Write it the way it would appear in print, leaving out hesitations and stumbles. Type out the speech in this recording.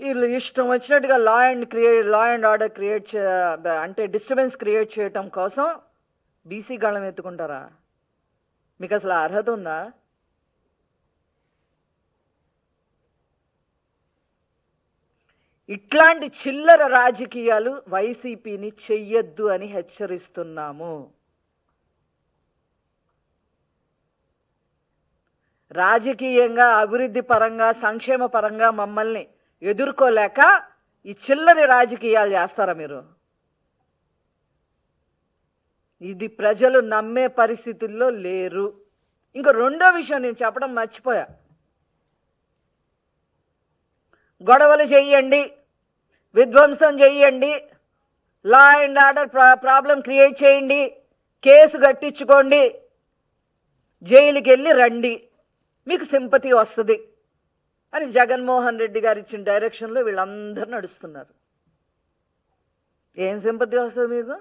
వీళ్ళు ఇష్టం వచ్చినట్టుగా లా అండ్ ఆర్డర్ క్రియేట్ అంటే డిస్టర్బెన్స్ క్రియేట్ చేయటం కోసం బీసీ గళం ఎత్తుకుంటారా? మీకు అసలు అర్హత ఉందా? ఇట్లాంటి చిల్లర రాజకీయాలు వైసీపీని చెయ్యొద్దు అని హెచ్చరిస్తున్నాము. రాజకీయంగా, అభివృద్ధి పరంగా, సంక్షేమ పరంగా మమ్మల్ని ఎదుర్కోలేక ఈ చిల్లరి రాజకీయాలు చేస్తారా మీరు? ఇది ప్రజలు నమ్మే పరిస్థితుల్లో లేరు. ఇంకో రెండో విషయం నేను చెప్పడం మర్చిపోయా. గొడవలు చెయ్యండి, విధ్వంసం చెయ్యండి, law and order problem create చేయండి, కేసు కట్టించుకోండి, జైలుకి వెళ్ళి రండి, మీకు సింపతి వస్తుంది అని జగన్మోహన్ రెడ్డి గారు ఇచ్చిన డైరెక్షన్లో వీళ్ళందరూ నడుస్తున్నారు. ఏం సింపతి వస్తుంది మీకు?